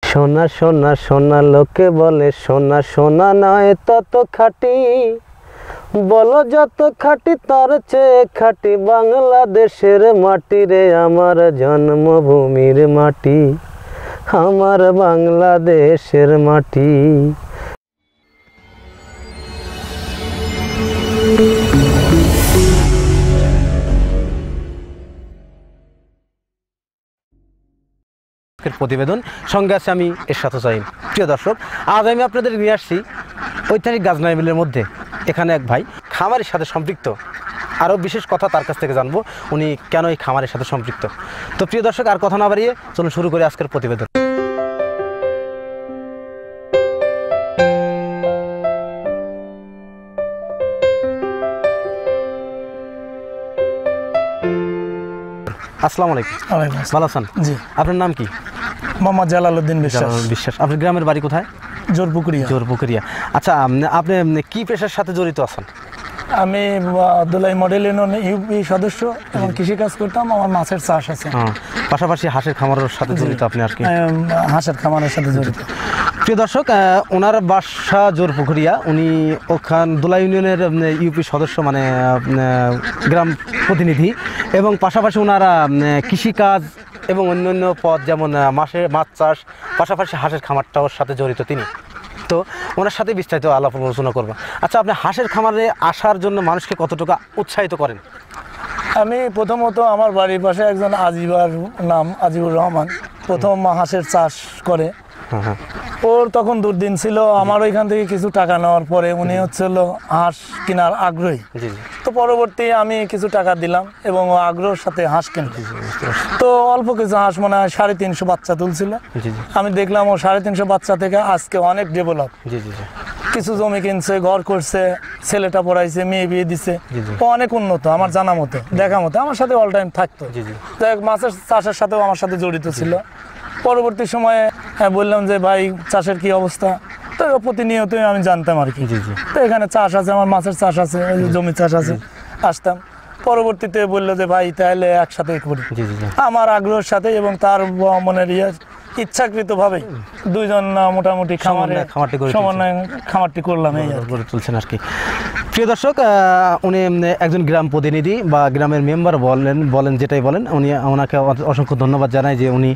সোনা সোনা সোনা লোকে বলে সোনা সোনা নয় তত খাঁটি, বলো যত খাঁটি তার চেয়ে খাঁটি বাংলাদেশের মাটি রে, আমার জন্মভূমির মাটি, আমার বাংলাদেশের মাটি। প্রতিবেদন সঙ্গে আছে আমি এরশাদ হোসাইন। প্রিয় দর্শক, আজ আমি আপনাদের নিয়ে আসছি ঐতিহাসিক গাজনাই বিলের মধ্যে। এখানে এক ভাই খামারের সাথে সম্পৃক্ত, আরও বিশেষ কথা তার কাছ থেকে জানবো উনি কেন এই খামারের সাথে সম্পৃক্ত। তো প্রিয় দর্শক, আর কথা না বাড়িয়ে চলুন শুরু করি আজকের প্রতিবেদন। আসসালামু আলাইকুম। ভালো আছেন? জি। আপনার নাম কি? মোহাম্মদ জালালউদ্দিন বিশ্বাস। আপনার গ্রামের বাড়ি কোথায়? জোরপুকুরিয়া। আচ্ছা, আপনি কি পেশার সাথে জড়িত আছেন? আমি আব্দুল্লাহ মডেল ইউনিয়ন ইউপি সদস্য এবং কৃষিকাজ করতাম। আমার মাছের চাষ আছে, পাশাপাশি হাঁসের খামারের সাথে জড়িত আপনি আর কি? হাঁসের খামারের সাথে জড়িত। প্রিয় দর্শক, ওনার বাসা জোরপুকুরিয়া, উনি ওখান দোলা ইউনিয়নের ইউপি সদস্য, মানে গ্রাম প্রতিনিধি, এবং পাশাপাশি ওনারা কৃষিকাজ এবং অন্যান্য পদ যেমন মাছ চাষ, পাশাপাশি হাঁসের খামারটার সাথে জড়িত তিনি। তো ওনার সাথে বিস্তারিত আলাপ আলোচনা করবো। আচ্ছা, আপনি হাঁসের খামারে আসার জন্য মানুষকে কতটুকু উৎসাহিত করেন? আমি প্রথমত আমার বাড়ির পাশে একজন আজিবার নাম আজিবুর রহমান, প্রথম হাঁসের চাষ করে। ওর তখন দুর্দিন ছিল, আমার ওইখান থেকে কিছু টাকা নেওয়ার পরে উনি হচ্ছিল হাঁস কেনার আগ্রহী। তো পরবর্তী আমি কিছু টাকা দিলাম এবং আগ্রহের সাথে হাঁস কিনতে। তো অল্প কিছু হাঁস, মনে হয় 350 বাচ্চা তুলছিল। আমি দেখলাম ও 350 বাচ্চা থেকে আজকে অনেক ডেভেলপ। কিছু জমি কিনছে, ঘর করছে, ছেলেটা পড়াইছে, মেয়ে বিয়ে দিছে। ও অনেক উন্নত আমার জানা মতো, দেখা মতো আমার সাথে অল টাইম থাকতো। মাছের চাষের সাথেও আমার সাথে জড়িত ছিল। পরবর্তী সময়ে বললাম যে ভাই চাষের কি অবস্থা, তো প্রতিনিয়তই আমি জানতাম আর কি। তো এখানে চাষ আছে, আমার মাছের চাষ আছে, জমি চাষ আছে, আসতাম। পরবর্তীতে বললো যে ভাই তাহলে একসাথে করি। আমার আগ্রহের সাথে এবং তার মনের ইচ্ছাকৃতভাবে দুইজন মোটামুটি খামারটি করলাম, এই গড়ে তুলছেন আর কি। প্রিয় দর্শক, উনি একজন গ্রাম প্রতিনিধি বা গ্রামের মেম্বার বলেন যেটাই বলেন, ওনাকে অসংখ্য ধন্যবাদ জানাই যে উনি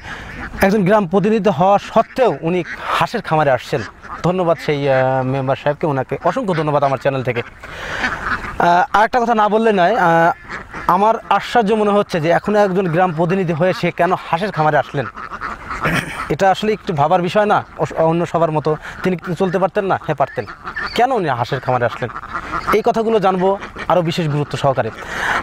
একজন গ্রাম প্রতিনিধি হওয়া সত্ত্বেও উনি হাঁসের খামারে আসছেন। ধন্যবাদ সেই মেম্বার সাহেবকে, ওনাকে অসংখ্য ধন্যবাদ আমার চ্যানেল থেকে। আর একটা কথা না বললে নয়, আমার আশ্চর্য মনে হচ্ছে যে এখন একজন গ্রাম প্রতিনিধি হয়ে সে কেন হাঁসের খামারে আসলেন। এটা আসলে একটু ভাবার বিষয় না? অন্য সবার মতো তিনি চলতে পারতেন না? হ্যাঁ পারতেন। কেন উনি হাঁসের খামারে আসলেন, এই কথাগুলো জানবো আরও বিশেষ গুরুত্ব সহকারে।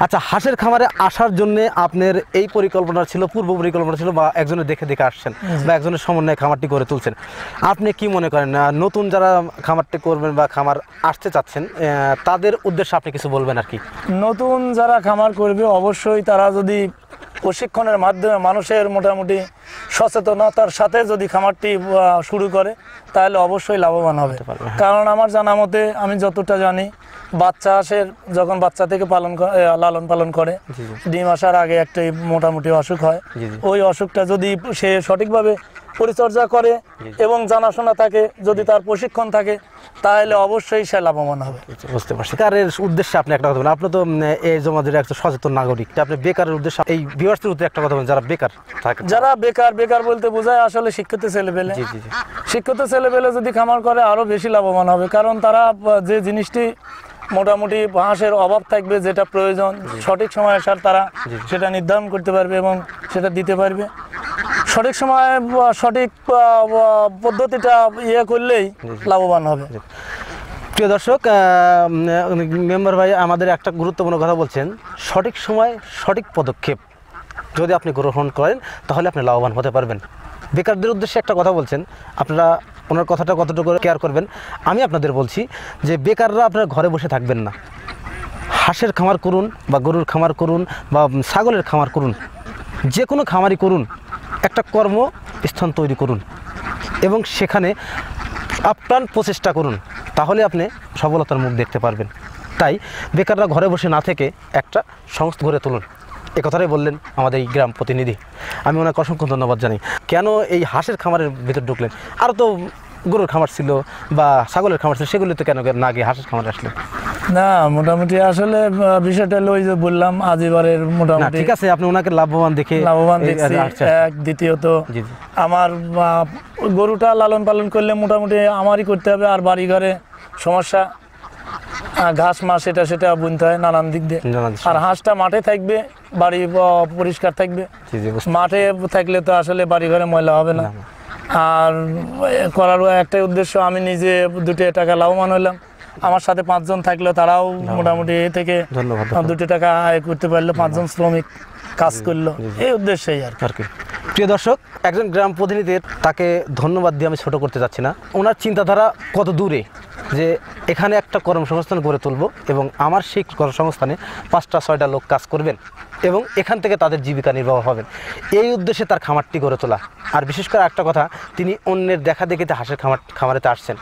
আচ্ছা, হাঁসের খামারে আসার জন্যে আপনার এই পরিকল্পনা ছিল, পূর্ব পরিকল্পনা ছিল, বা একজনের দেখে দেখে আসছেন, বা একজনের সমন্বয়ে খামারটি করে তুলছেন? আপনি কি মনে করেন নতুন যারা খামারটি করবেন বা খামার আসতে চাচ্ছেন তাদের উদ্দেশ্যে আপনি কিছু বলবেন আর কি? নতুন যারা খামার করবে অবশ্যই তারা যদি প্রশিক্ষণের মাধ্যমে মানুষের মোটামুটি সচেতনতার সাথে যদি খামারটি শুরু করে তাহলে অবশ্যই লাভবান হবে। কারণ আমার জানা মতে, আমি যতটা জানি, বাচ্চা হাঁসের যখন বাচ্চা থেকে লালন পালন করে, ডিম আসার আগে একটা মোটামুটি অসুখ হয়। ওই অসুখটা যদি সে সঠিকভাবে পরিচর্যা করে এবং জানাশোনা থাকে, যদি তার প্রশিক্ষণ থাকে, তাহলে অবশ্যই সে লাভবান হবে। বুঝতে পারছি। বেকারের উদ্দেশ্যে আপনি একটা কথা বলেন, আপনি তো এই সমাজের একটা সচেতন নাগরিক, আপনি বেকারের উদ্দেশ্যে এই ভিউয়ার্সদের উদ্দেশ্যে একটা কথা বলেন, যারা বেকার থাকে। যারা বেকার বলতে বোঝায় আসলে শিক্ষিত ছেলেপেলে। শিক্ষিত ছেলেপেলে যদি খামার করে আরও বেশি লাভবান হবে, কারণ তারা যে জিনিসটি মোটামুটি হাঁসের অভাব থাকবে, যেটা প্রয়োজন সঠিক সময় আসার, তারা সেটা নির্ধারণ করতে পারবে এবং সেটা দিতে পারবে। সঠিক সময় সঠিক পদ্ধতিটা করলেই লাভবান হবে। প্রিয় দর্শক, মেম্বার ভাই আমাদের একটা গুরুত্বপূর্ণ কথা বলছেন, সঠিক সময় সঠিক পদক্ষেপ যদি আপনি গ্রহণ করেন তাহলে আপনি লাভবান হতে পারবেন। বেকারদের উদ্দেশ্যে একটা কথা বলছেন, আপনারা ওনার কথাটা কতটুকু কেয়ার করবেন আমি আপনাদের বলছি যে বেকাররা আপনারা ঘরে বসে থাকবেন না, হাঁসের খামার করুন বা গরুর খামার করুন বা ছাগলের খামার করুন, যে কোনো খামারই করুন, একটা কর্মস্থান তৈরি করুন এবং সেখানে আপ্রাণ প্রচেষ্টা করুন, তাহলে আপনি সফলতার মুখ দেখতে পারবেন। তাই বেকাররা ঘরে বসে না থেকে একটা সংস্থা গড়ে তুলুন এ কথাটাই বললেন আমাদের এই গ্রাম প্রতিনিধি। আমি ওনাকে অসংখ্য ধন্যবাদ জানাই। কেন এই হাঁসের খামারের ভিতর ঢুকলেন? আরও তো গরুর খামার ছিল বা ছাগলের খামার ছিল, সেগুলিতে কেন না গিয়ে হাঁসের খামারে আসলেন? না, মোটামুটি আসলে বিষয়টা হলো ওই যে বললাম আজিবারের না মোটামুটি ঠিক আছে, আপনি ওনাকে লাভবান দেখে লাভবান এই- দেখছি। আচ্ছা, এক দ্বিতীয়ত জি জি আমার গরুটা লালন পালন করলে মোটামুটি আমারই করতে হবে, আর বাড়ি ঘরে সমস্যা, ঘাস মাস এটা সেটা বুনতে হয় নানান দিক দিয়ে। জানান। আর হাঁসটা মাঠে থাকবে, বাড়ি পরিষ্কার থাকবে। জি জি বুঝতে- মাঠে থাকলে তো আসলে বাড়ি ঘরে ময়লা হবে না। না, না। আর করারও একটাই উদ্দেশ্য, আমি নিজে 2 টাকা লাভবান হলাম, আমার সাথে 5 জন থাকলেও তারাও মোটামুটি এ থেকে ধন্যবাদ 2 টাকা আয় করতে পারলো, 5 জন শ্রমিক কাজ করলো, এই উদ্দেশ্যেই আর কি। আর কি। প্রিয় দর্শক, একজন গ্রাম প্রতিনিধির তাকে ধন্যবাদ দিয়ে আমি ছোট করতে যাচ্ছি না। ওনার চিন্তাধারা কত দূরে, যে এখানে একটা কর্মসংস্থান গড়ে তুলব এবং আমার সেই কর্মসংস্থানে 5টা-6টা লোক কাজ করবেন এবং এখান থেকে তাদের জীবিকা নির্বাহ হবেন, এই উদ্দেশ্যে তার খামারটি গড়ে তোলা। আর বিশেষ করে একটা কথা, তিনি অন্যের দেখা দেখিতে হাঁসের খামারেতে আসছেন।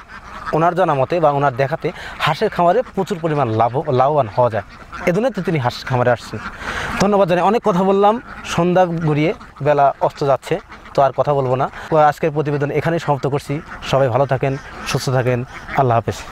ওনার জানা মতে বা ওনার দেখাতে হাঁসের খামারে প্রচুর পরিমাণ লাভবান হওয়া যায়, এজন্য তো তিনি হাঁসের খামারে আসছেন। ধন্যবাদ জানাই। অনেক কথা বললাম, সন্ধ্যা গড়িয়ে বেলা অস্ত যাচ্ছে, তো আর কথা বলবো না। আজকের প্রতিবেদন এখানেই সমাপ্ত করছি। সবাই ভালো থাকেন, সুস্থ থাকেন, আল্লাহ হাফেজ।